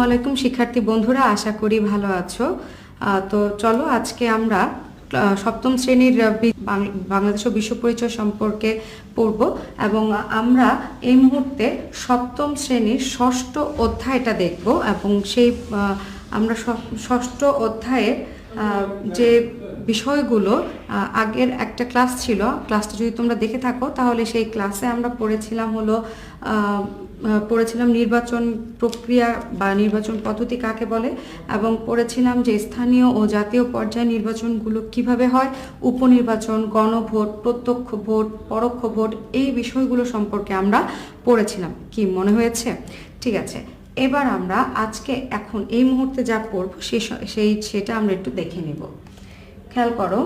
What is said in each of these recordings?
আলাইকুম শিক্ষার্থী বন্ধুরা, আশা করি ভালো আছো। তো চলো আজকে আমরা সপ্তম শ্রেণীর বাংলাদেশ ও বিশ্ব পরিচয় সম্পর্কে পড়ব এবং আমরা এই মুহূর্তে সপ্তম শ্রেণীর ষষ্ঠ অধ্যায়টা দেখব এবং সেই আমরা ষষ্ঠ অধ্যায়ের যে বিষয়গুলো আগের একটা ক্লাস ছিল, ক্লাসটা যদি তোমরা দেখে থাকো তাহলে সেই ক্লাসে আমরা পড়েছিলাম নির্বাচন প্রক্রিয়া বা নির্বাচন পদ্ধতি কাকে বলে, এবং পড়েছিলাম যে স্থানীয় ও জাতীয় পর্যায়ে নির্বাচনগুলো কিভাবে হয়, উপনির্বাচন, গণভোট, প্রত্যক্ষ ভোট, পরোক্ষ ভোট, এই বিষয়গুলো সম্পর্কে আমরা পড়েছিলাম। কি মনে হয়েছে? ঠিক আছে, এবার আমরা আজকে এখন এই মুহূর্তে যা পড়ব সেটা আমরা একটু দেখে নেব। খেয়াল করো,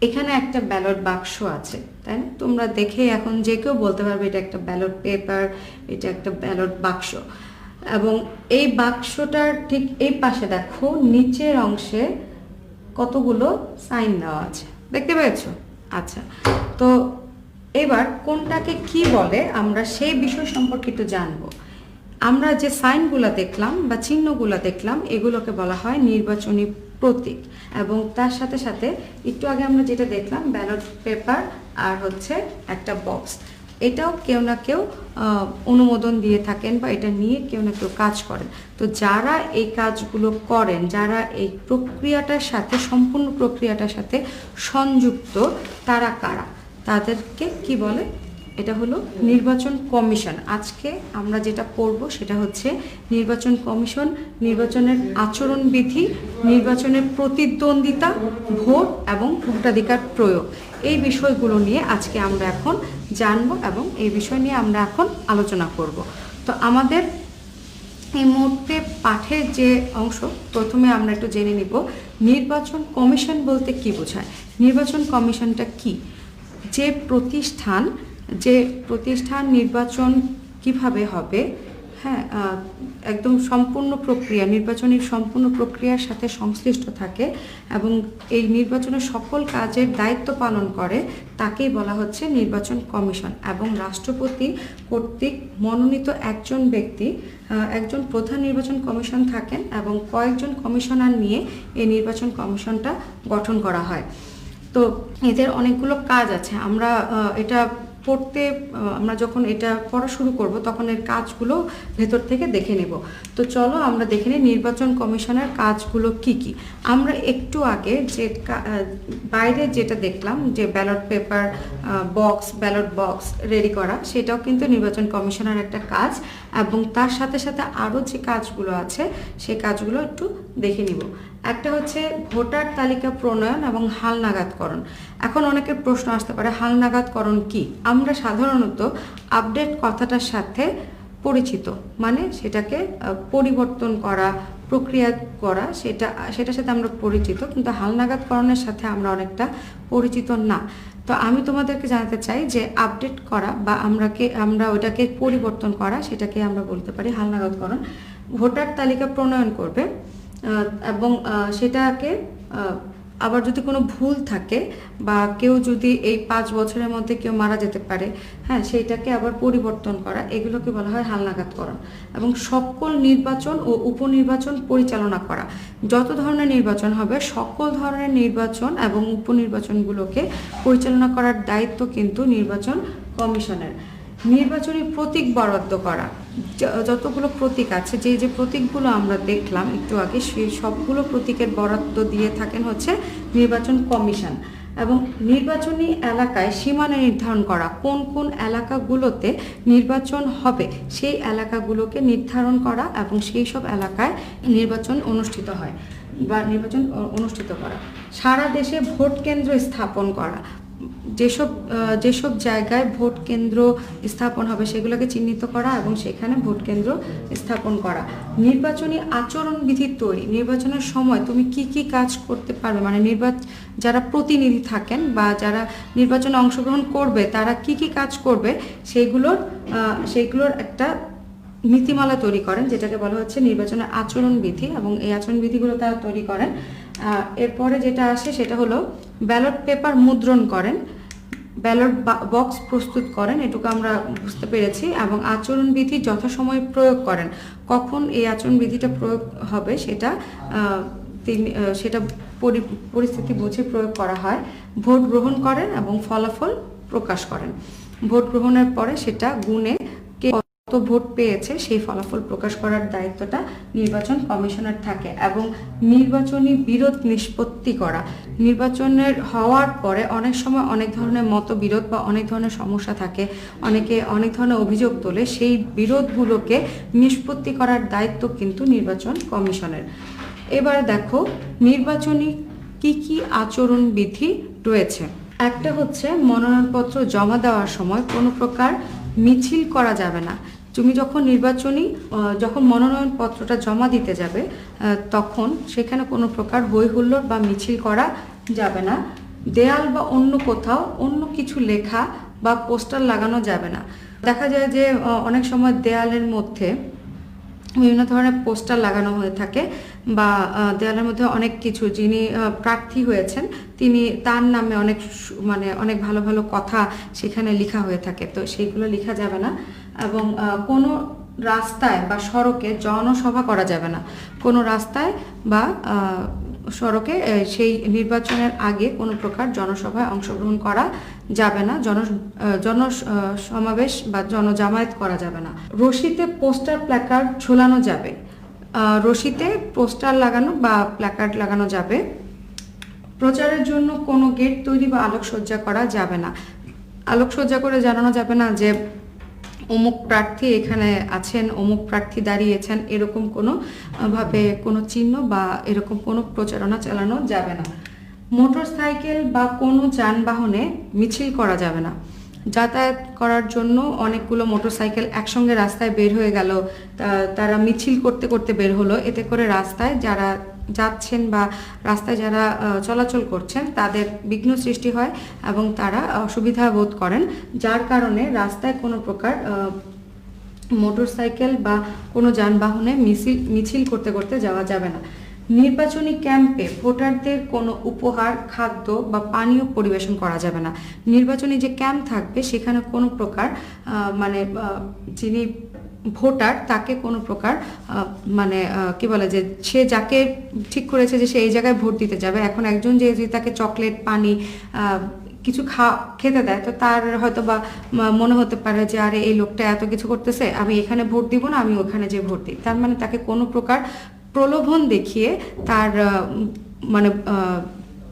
এখানে একটা ব্যালট বাক্স আছে, তাই না? তোমরা দেখে এখন যে কেউ বলতে পারবে এটা একটা ব্যালট পেপার, এটা একটা ব্যালট বাক্স। এবং এই বাক্সটার ঠিক এই পাশে দেখো নিচের অংশে কতগুলো সাইন দেওয়া আছে, দেখতে পেয়েছো? আচ্ছা, তো এবার কোনটাকে কি বলে আমরা সেই বিষয় সম্পর্কে একটু জানবো। আমরা যে সাইনগুলো দেখলাম বা চিহ্নগুলো দেখলাম এগুলোকে বলা হয় নির্বাচনী প্রতীক, এবং তার সাথে সাথে একটু আগে আমরা যেটা দেখলাম ব্যালট পেপার আর হচ্ছে একটা বক্স, এটাও কেউ না কেউ অনুমোদন দিয়ে থাকেন বা এটা নিয়ে কেউ না কেউ কাজ করেন। তো যারা এই কাজগুলো করেন, যারা এই প্রক্রিয়াটার সাথে সম্পূর্ণ প্রক্রিয়াটার সাথে সংযুক্ত, তারা কারা? তাদেরকে কি বলে? এটা হলো নির্বাচন কমিশন। আজকে আমরা যেটা পড়ব সেটা হচ্ছে নির্বাচন কমিশন, নির্বাচনের আচরণবিধি, নির্বাচনের প্রতিদ্বন্দ্বিতা, ভোট এবং ভোটাধিকার প্রয়োগ, এই বিষয়গুলো নিয়ে আজকে আমরা এখন জানবো এবং এই বিষয় নিয়ে আমরা এখন আলোচনা করব। তো আমাদের এই মুহূর্তে পাঠের যে অংশ, প্রথমে আমরা একটু জেনে নিব নির্বাচন কমিশন বলতে কি বোঝায়। নির্বাচন কমিশনটা কি? যে প্রতিষ্ঠান নির্বাচন কিভাবে হবে, হ্যাঁ, একদম সম্পূর্ণ প্রক্রিয়া, নির্বাচনের সম্পূর্ণ প্রক্রিয়ার সাথে সংশ্লিষ্ট থাকে এবং এই নির্বাচনের সকল কাজের দায়িত্ব পালন করে, তাকেই বলা হচ্ছে নির্বাচন কমিশন। এবং রাষ্ট্রপতি কর্তৃক মনোনীত একজন ব্যক্তি, একজন প্রধান নির্বাচন কমিশন থাকেন এবং কয়েকজন কমিশনার নিয়ে এই নির্বাচন কমিশনটা গঠন করা হয়। তো এদের অনেকগুলো কাজ আছে। আমরা যখন এটা পড়া শুরু করব তখন এর কাজগুলো ভেতর থেকে দেখে নেব। তো চলো আমরা দেখে নিই নির্বাচন কমিশনের কাজগুলো কি কি। আমরা একটু আগে যে বাইরে যেটা দেখলাম যে ballot paper ballot box ready করা, সেটাও কিন্তু নির্বাচন কমিশনের একটা কাজ, এবং তার সাথে সাথে আরও যে কাজগুলো আছে সেই কাজগুলো একটু দেখে নিব। একটা হচ্ছে ভোটার তালিকা প্রণয়ন এবং হালনাগাদকরণ। এখন অনেকের প্রশ্ন আসতে পারে হালনাগাদকরণ কি? আমরা সাধারণত আপডেট কথাটার সাথে পরিচিত, মানে সেটাকে পরিবর্তন করা, প্রক্রিয়া করা, সেটার সাথে আমরা পরিচিত, কিন্তু হালনাগাদকরণের সাথে আমরা অনেকটা পরিচিত না। তো আমি তোমাদেরকে জানাতে চাই যে আপডেট করা বা আমরা ওটাকে পরিবর্তন করা, সেটাকে আমরা বলতে পারি হালনাগাদকরণ। ভোটার তালিকা প্রণয়ন করবে এবং সেটাকে আবার যদি কোনো ভুল থাকে বা কেউ যদি এই 5 বছরের মধ্যে কেউ মারা যেতে পারে, হ্যাঁ, সেইটাকে আবার পরিবর্তন করা, এগুলোকে বলা হয় হালনাগাদকরণ। এবং সকল নির্বাচন ও উপনির্বাচন পরিচালনা করা, যত ধরনের নির্বাচন হবে সকল ধরনের নির্বাচন এবং উপনির্বাচনগুলোকে পরিচালনা করার দায়িত্ব কিন্তু নির্বাচন কমিশনের। নির্বাচনী প্রতীক বরাদ্দ করা, যতগুলো প্রতীক আছে, যে প্রতীকগুলো আমরা দেখলাম একটু আগে, সেই সবগুলো প্রতীকের বরাদ্দ দিয়ে থাকেন হচ্ছে নির্বাচন কমিশন। এবং নির্বাচনী এলাকায় সীমানা নির্ধারণ করা, কোন কোন এলাকাগুলোতে নির্বাচন হবে সেই এলাকাগুলোকে নির্ধারণ করা এবং সেই সব এলাকায় নির্বাচন অনুষ্ঠিত হয় বা নির্বাচন অনুষ্ঠিত করা। সারা দেশে ভোট কেন্দ্র স্থাপন করা, যেসব জায়গায় ভোট কেন্দ্র স্থাপন হবে সেগুলোকে চিহ্নিত করা এবং সেখানে ভোট কেন্দ্র স্থাপন করা। নির্বাচনী আচরণবিধি তৈরি, নির্বাচনের সময় তুমি কি কি কাজ করতে পারবে, মানে যারা প্রতিনিধি থাকেন বা যারা নির্বাচনে অংশগ্রহণ করবে তারা কি কি কাজ করবে সেইগুলোর একটা নীতিমালা তৈরি করেন, যেটাকে বলা হচ্ছে নির্বাচনের আচরণবিধি, এবং এই আচরণবিধিগুলো তারা তৈরি করেন। এরপরে যেটা আসে সেটা হলো ব্যালট পেপার মুদ্রণ করেন। ব্যালট বক্স প্রস্তুত করেন, এটুকু আমরা বুঝতে পেরেছি, এবং আচরণবিধি যথাসময়ে প্রয়োগ করেন। কখন এই আচরণবিধিটা প্রয়োগ হবে সেটা পরিস্থিতি বুঝে প্রয়োগ করা হয়। ভোট গ্রহণ করেন এবং ফলাফল প্রকাশ করেন। ভোট গ্রহণের পরে সেটা গুণে কে কত ভোট পেয়েছে সেই ফলাফল প্রকাশ করার দায়িত্বটা নির্বাচন কমিশনের থাকে। এবং নির্বাচনী বিরোধ নিষ্পত্তি করা, নির্বাচনের হওয়ার পরে অনেক সময় অনেক ধরনের মতবিরোধ বা অনেক ধরনের সমস্যা থাকে, অনেকে অনেক ধরনের অভিযোগ তোলে, সেই বিরোধগুলোকে নিষ্পত্তি করার দায়িত্ব কিন্তু নির্বাচন কমিশনের। এবার দেখো নির্বাচনী কি কি আচরণবিধি রয়েছে। একটা হচ্ছে মনোনয়নপত্র জমা দেওয়ার সময় কোনো প্রকার মিছিল করা যাবে না। তুমি যখন মনোনয়নপত্রটা জমা দিতে যাবে তখন সেখানে কোনো প্রকার হই হুল্লোড় বা মিছিল করা যাবে না। দেয়াল বা অন্য কোথাও অন্য কিছু লেখা বা পোস্টার লাগানো যাবে না। দেখা যায় যে অনেক সময় দেয়ালের মধ্যে বিভিন্ন ধরনের পোস্টার লাগানো হয়ে থাকে, বা দেয়ালের মধ্যে অনেক কিছু, যিনি প্রার্থী হয়েছেন তার নামে অনেক ভালো ভালো কথা সেখানে লেখা হয়ে থাকে, তো সেইগুলো লেখা যাবে না। এবং কোনো রাস্তায় বা সড়কে জনসভা করা যাবে না। কোনো রাস্তায় বা সড়কে সেই নির্বাচনের আগে কোনো প্রকার জনসভায় অংশগ্রহণ করা যাবে না। জনসমাবেশ বা জনজামায়াত করা যাবে না। রশিতে পোস্টার প্ল্যাকার্ড ঝোলানো যাবে। রশিতে পোস্টার লাগানো বা প্ল্যাকার্ড লাগানো যাবে। প্রচারের জন্য কোনো গেট তৈরি বা আলোকসজ্জা করা যাবে না। আলোকসজ্জা করে জানানো যাবে না যে অমুক প্রার্থী এখানে আছেন, অমুক প্রার্থী দাঁড়িয়েছেন, এরকম কোনো চিহ্ন বা এরকম কোনো প্রচারণা চালানো যাবে না। মোটরসাইকেল বা কোনো যানবাহনে মিছিল করা যাবে না। যাতায়াত করার জন্য অনেকগুলো মোটরসাইকেল একসঙ্গে রাস্তায় বের হয়ে গেল, তারা মিছিল করতে করতে বের হলো, এতে করে রাস্তায় যারা যাচ্ছেন বা রাস্তায় যারা চলাচল করছেন তাদের বিঘ্ন সৃষ্টি হয় এবং তারা অসুবিধা বোধ করেন, যার কারণে রাস্তায় কোনো প্রকার মোটরসাইকেল বা কোনো যানবাহনে মিছিল করতে করতে যাওয়া যাবে না। নির্বাচনী ক্যাম্পে ভোটারদের কোনো উপহার, খাদ্য বা পানীয় পরিবেশন করা যাবে না। নির্বাচনী যে ক্যাম্প থাকবে সেখানে কোনো প্রকার যিনি ভোটার তাকে কোনো প্রকার কি বলে যে সে যাকে ঠিক করেছে যে সে এই জায়গায় ভোট দিতে যাবে, এখন একজন যে তাকে চকলেট, পানি, কিছু খেতে দেয়, তো তার হয়তো বা মনে হতে পারে যে আরে এই লোকটা এত কিছু করতেছে, আমি এখানে ভোট দিব না, আমি ওখানে যে ভোট দিই। তার মানে তাকে কোনো প্রকার প্রলোভন দেখিয়ে তার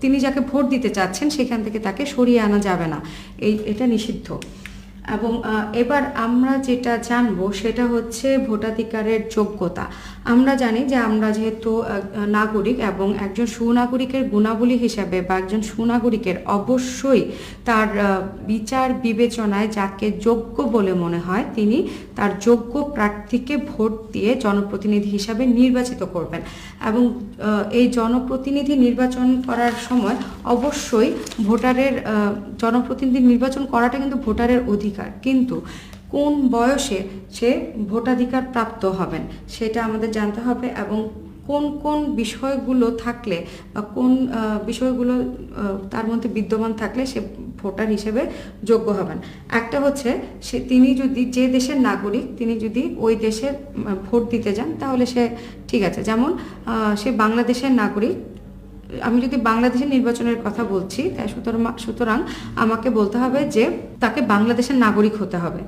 তিনি যাকে ভোট দিতে চাচ্ছেন সেখান থেকে তাকে সরিয়ে আনা যাবে না, এটা নিষিদ্ধ। এবং এবার আমরা যেটা জানবো সেটা হচ্ছে ভোটাধিকারের যোগ্যতা। আমরা জানি যে আমরা যেহেতু নাগরিক, এবং একজন সুনাগরিকের গুণাবলী হিসাবে বা একজন সুনাগরিকের অবশ্যই তার বিচার বিবেচনায় যাকে যোগ্য বলে মনে হয় তিনি তার যোগ্য প্রার্থীকে ভোট দিয়ে জনপ্রতিনিধি হিসাবে নির্বাচিত করবেন। এবং এই জনপ্রতিনিধি নির্বাচন করার সময় অবশ্যই ভোটারের জনপ্রতিনিধি নির্বাচন করাটা কিন্তু ভোটারের অধিকার, কিন্তু কোন বয়সে সে ভোটাধিকার প্রাপ্ত হবেন সেটা আমাদের জানতে হবে, এবং কোন কোন বিষয়গুলো থাকলে বা কোন বিষয়গুলো তার মধ্যে বিদ্যমান থাকলে সে ভোটার হিসেবে যোগ্য হবেন। একটা হচ্ছে তিনি যদি যে দেশের নাগরিক তিনি যদি ওই দেশের ভোট দিতে যান তাহলে সে ঠিক আছে। যেমন সে বাংলাদেশের নাগরিক, আমি যদি বাংলাদেশের নির্বাচনের কথা বলছি তাই সুতরাং আমাকে বলতে হবে যে তাকে বাংলাদেশের নাগরিক হতে হবে।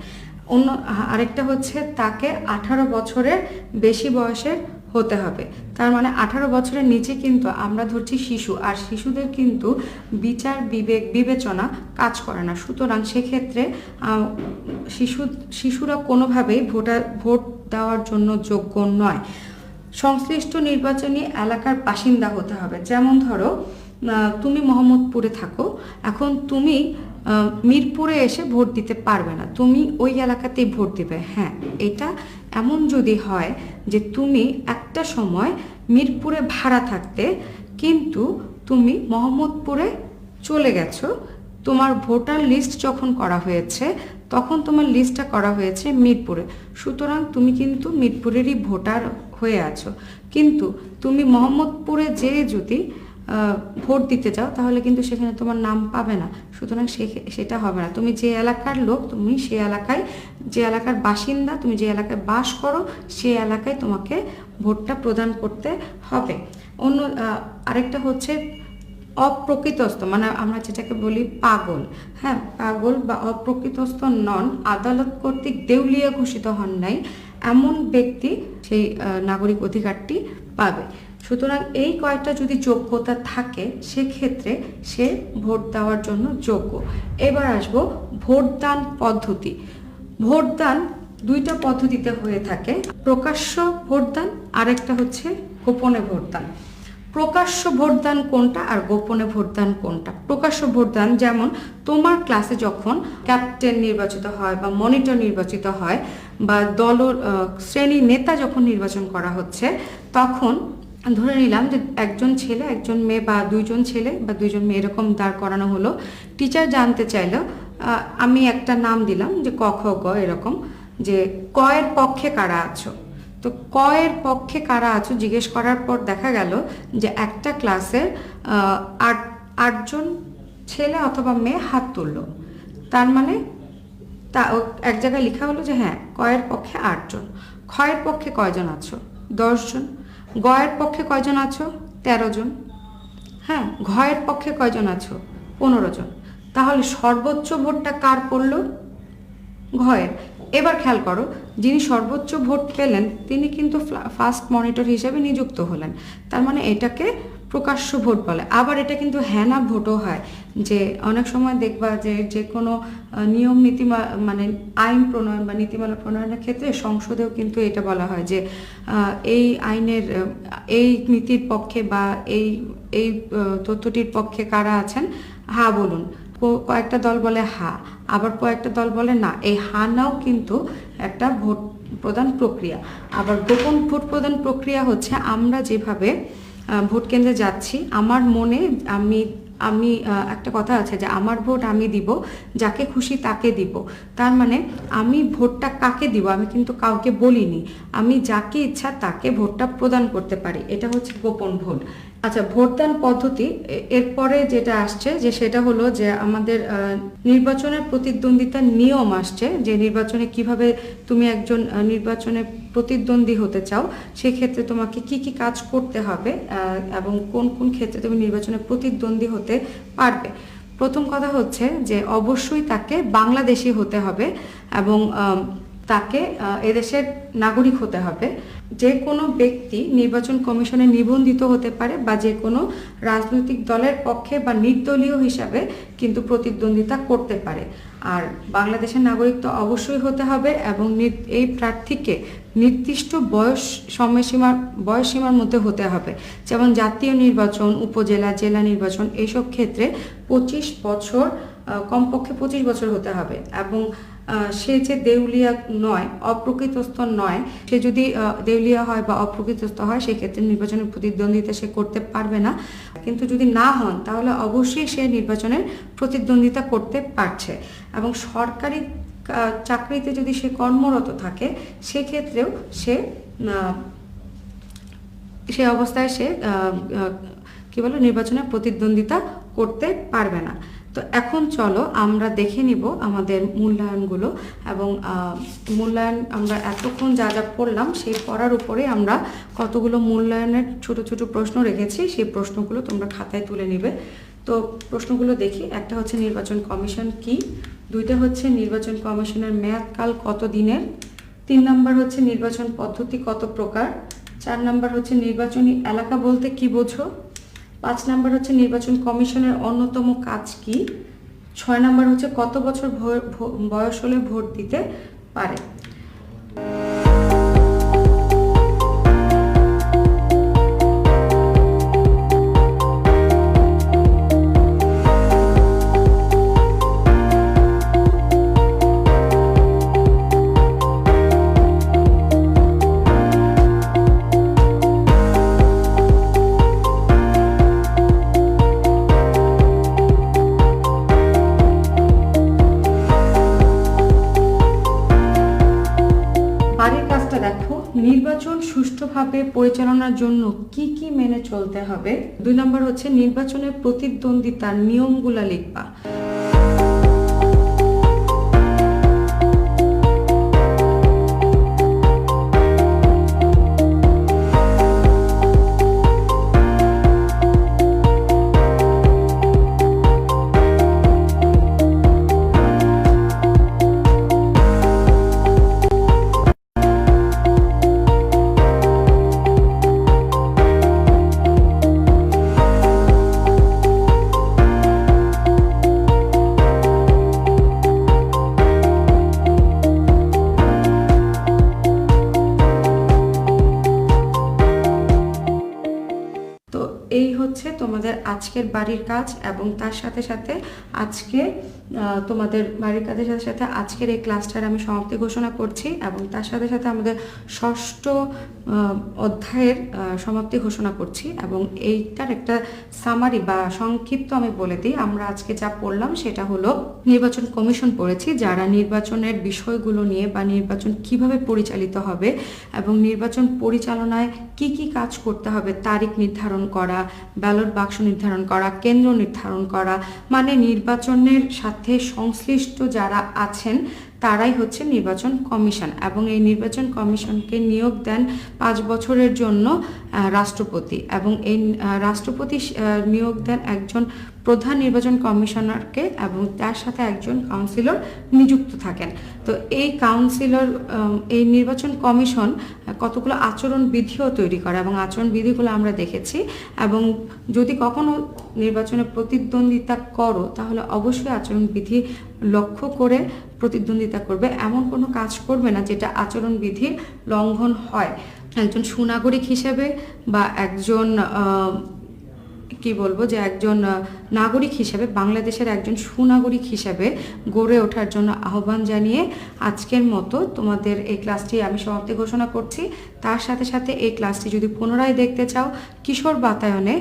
আরেকটা হচ্ছে তাকে 18 বছরের বেশি বয়সের হতে হবে। তার মানে 18 বছরের নিচে কিন্তু আমরা ধরছি শিশু, আর শিশুদের কিন্তু বিচার বিবেচনা কাজ করে না। সুতরাং সেক্ষেত্রে শিশুরা কোনোভাবেই ভোট দেওয়ার জন্য যোগ্য নয়। সংশ্লিষ্ট নির্বাচনী এলাকার বাসিন্দা হতে হবে। যেমন ধরো তুমি মোহাম্মদপুরে থাকো, এখন তুমি মিরপুরে এসে ভোট দিতে পারবে না, তুমি ওই এলাকাতেই ভোট দিবে। হ্যাঁ, এটা এমন যদি হয় যে তুমি একটা সময় মিরপুরে ভাড়া থাকতে কিন্তু তুমি মোহাম্মদপুরে চলে গেছো, তোমার ভোটার লিস্ট যখন করা হয়েছে তখন তোমার লিস্টটা করা হয়েছে মিরপুরে, সুতরাং তুমি কিন্তু মিরপুরেরই ভোটার হয়ে আছো। কিন্তু তুমি মোহাম্মদপুরে যেয়ে যদি ভোট দিতে যাও তাহলে কিন্তু সেখানে তোমার নাম পাবে না। সুতরাং সেটা হবে না। তুমি যে এলাকার লোক, তুমি সে এলাকায়, যে এলাকার বাসিন্দা, তুমি যে এলাকায় বাস করো সে এলাকায় তোমাকে ভোটটা প্রদান করতে হবে। অন্য আরেকটা হচ্ছে অপ্রকৃতস্থ, মানে আমরা যেটাকে বলি পাগল। হ্যাঁ, পাগল বা অপ্রকৃতস্থ নন, আদালত কর্তৃক দেউলিয়া ঘোষিত হন নাই এমন ব্যক্তি সেই নাগরিক অধিকারটি পাবে। সুতরাং এই কয়েকটা যদি যোগ্যতা থাকে সেক্ষেত্রে সে ভোট দেওয়ার জন্য যোগ্য। এবার আসবো ভোটদান পদ্ধতি। ভোটদান দুইটা পদ্ধতিতে হয়ে থাকে, প্রকাশ্য ভোটদান, আরেকটা হচ্ছে গোপনে ভোটদান। প্রকাশ্য ভোটদান কোনটা আর গোপনে ভোটদান কোনটা? প্রকাশ্য ভোটদান যেমন তোমার ক্লাসে যখন ক্যাপ্টেন নির্বাচিত হয় বা মনিটর নির্বাচিত হয় বা শ্রেণী নেতা যখন নির্বাচন করা হচ্ছে, তখন ধরে নিলাম যে একজন ছেলে একজন মেয়ে বা দুইজন ছেলে বা দুইজন মেয়ে এরকম দাঁড় করানো হলো। টিচার জানতে চাইলো, আমি একটা নাম দিলাম যে ক খ গ, এরকম যে ক এর পক্ষে কারা আছো। তো ক এর পক্ষে কারা আছো জিজ্ঞেস করার পর দেখা গেল যে একটা ক্লাসের আটজন ছেলে অথবা মেয়ে হাত তুললো। তার মানে এক জায়গায় লেখা হলো যে হ্যাঁ, ক এর পক্ষে 8 জন। খ এর পক্ষে কয়জন আছো? 10 জন। গ এর পক্ষে কয়জন আছো? 13 জন। হ্যাঁ, ঘ এর পক্ষে কয়জন আছো? 15 জন। তাহলে সর্বোচ্চ ভোটটা কার পড়লো? ঘয়ের। এবার খেয়াল করো, যিনি সর্বোচ্চ ভোট পেলেন তিনি কিন্তু ফার্স্ট মনিটর হিসেবে নিযুক্ত হলেন। তার মানে এটাকে প্রকাশ্য ভোট বলে। আবার এটা কিন্তু হ্যানা ভোটও হয়, যে অনেক সময় দেখবা যে কোনো নিয়ম নীতিমা মানে আইন প্রণয়ন বা নীতিমালা প্রণয়নের ক্ষেত্রে সংসদেও কিন্তু এটা বলা হয় যে এই আইনের এই নীতির পক্ষে বা এই তথ্যটির পক্ষে কারা আছেন, হা বলুন। কয়েকটা দল বলে হা, আবার কয়েকটা দল বলে না। এই হা নাও কিন্তু একটা ভোট প্রদান প্রক্রিয়া। আবার গোপন ভোট প্রদান প্রক্রিয়া হচ্ছে আমরা যেভাবে ভোট কেন্দ্রে যাচ্ছি, আমার মনে আমি একটা কথা আছে যে আমার ভোট আমি দিব, যাকে খুশি তাকে দিব। তার মানে আমি ভোটটা কাকে দিব আমি কিন্তু কাউকে বলিনি, আমি যাকে ইচ্ছা তাকে ভোটটা প্রদান করতে পারি। এটা হচ্ছে গোপন ভোট। আচ্ছা, ভোটদান পদ্ধতি এরপরে যেটা আসছে যে সেটা হলো যে আমাদের নির্বাচনের প্রতিদ্বন্দ্বিতার নিয়ম আসছে, যে নির্বাচনে কিভাবে তুমি একজন নির্বাচনে প্রতিদ্বন্দ্বী হতে চাও, সেক্ষেত্রে তোমাকে কি কি কাজ করতে হবে এবং কোন কোন ক্ষেত্রে তুমি নির্বাচনে প্রতিদ্বন্দ্বী হতে পারবে। প্রথম কথা হচ্ছে যে অবশ্যই তাকে বাংলাদেশি হতে হবে এবং তাকে এদেশের নাগরিক হতে হবে। যে কোনো ব্যক্তি নির্বাচন কমিশনে নিবন্ধিত হতে পারে বা যে কোনো রাজনৈতিক দলের পক্ষে বা নির্দলীয় হিসাবে কিন্তু প্রতিদ্বন্দ্বিতা করতে পারে। আর বাংলাদেশের নাগরিক তো অবশ্যই হতে হবে এবং এই প্রার্থীকে নির্দিষ্ট বয়সসীমার মধ্যে হতে হবে। যেমন জাতীয় নির্বাচন, উপজেলা, জেলা নির্বাচন, এইসব ক্ষেত্রে 25 বছর, কমপক্ষে 25 বছর হতে হবে। এবং সে যে দেউলিয়া নয়, অপ্রকৃতস্থ নয়, সে যদি দেউলিয়া হয় বা অপ্রকৃতস্থ হয় সেক্ষেত্রে নির্বাচনের প্রতিদ্বন্দ্বিতা সে করতে পারবে না। কিন্তু যদি না হন তাহলে অবশ্যই সে নির্বাচনের প্রতিদ্বন্দ্বিতা করতে পারছে। এবং সরকারি চাকরিতে যদি সে কর্মরত থাকে সেক্ষেত্রেও সে অবস্থায় সে নির্বাচনের প্রতিদ্বন্দ্বিতা করতে পারবে না। তো এখন চলো আমরা দেখে নিব আমাদের মূল্যায়নগুলো। এবং মূল্যায়ন আমরা এতক্ষণ যা যা পড়লাম সেই পড়ার উপরে আমরা কতগুলো মূল্যায়নের ছোট ছোট প্রশ্ন রেখেছি, সেই প্রশ্নগুলো তোমরা খাতায় তুলে নিবে। তো প্রশ্নগুলো দেখি। একটা হচ্ছে নির্বাচন কমিশন কি, দুইটা হচ্ছে নির্বাচন কমিশনের মেয়াদকাল কত দিনের, 3 নম্বর হচ্ছে নির্বাচন পদ্ধতি কত প্রকার, 4 নম্বর হচ্ছে নির্বাচনী এলাকা বলতে কি বোঝো, 5 নম্বর হচ্ছে নির্বাচন কমিশনের অন্যতম কাজ কি, 6 নম্বর হচ্ছে কত বছর বয়স হলে ভোট দিতে পারে। নির্বাচন সুষ্ঠুভাবে পরিচালনার জন্য কি কি মেনে চলতে হবে। 2 নম্বর হচ্ছে নির্বাচনের প্রতিদ্বন্দ্বিতার নিয়মগুলা লিখবা। তো এই হচ্ছে তোমাদের আজকের বাড়ির কাজ, এবং তার সাথে সাথে আজকে তোমাদের বাড়ির কাজের সাথে সাথে আজকের এই ক্লাসটার আমি সমাপ্তি ঘোষণা করছি, এবং তার সাথে সাথে আমাদের 6ষ্ঠ অধ্যায়ের সমাপ্তি ঘোষণা করছি। এবং এইটার একটা সামারি বা সংক্ষিপ্ত আমি বলে দিই। আমরা আজকে যা পড়লাম সেটা হলো নির্বাচন কমিশন পড়েছি, যারা নির্বাচনের বিষয়গুলো নিয়ে বা নির্বাচন কিভাবে পরিচালিত হবে এবং নির্বাচন পরিচালনায় কি কি কাজ করতে হবে, তারিখ নির্ধারণ করা, ব্যালট বাক্স নির্ধারণ করা, কেন্দ্র নির্ধারণ করা, মানে নির্বাচনের সাথে সংশ্লিষ্ট যারা আছেন তারাই হচ্ছে নির্বাচন কমিশন। এবং এই নির্বাচন কমিশনকে নিয়োগ দেন 5 বছরের জন্য রাষ্ট্রপতি, এবং এই রাষ্ট্রপতি নিয়োগ দেন একজন প্রধান নির্বাচন কমিশনারকে, এবং তার সাথে একজন কাউন্সিলর নিযুক্ত থাকেন। তো এই কাউন্সিলর, এই নির্বাচন কমিশন কতগুলো আচরণ বিধিও তৈরি করে, এবং আচরণ বিধিগুলো আমরা দেখেছি। এবং যদি কখনো নির্বাচনে প্রতিদ্বন্দ্বিতা করো তাহলে অবশ্যই আচরণ বিধি লক্ষ্য করে প্রতিদ্বন্দ্বিতা করবে, এমন কোনো কাজ করবে না যেটা আচরণ বিধির লঙ্ঘন হয়। একজন সুনাগরিক হিসেবে বা একজন একজন নাগরিক হিসেবে, বাংলাদেশের একজন সুনাগরিক হিসেবে গড়ে ওঠার জন্য আহ্বান জানিয়ে আজকের মতো তোমাদের এই ক্লাসটি আমি সমাপ্তি ঘোষণা করছি। তার সাথে সাথে এই ক্লাসটি যদি পুনরায় দেখতে চাও কিশোর বাতায়নে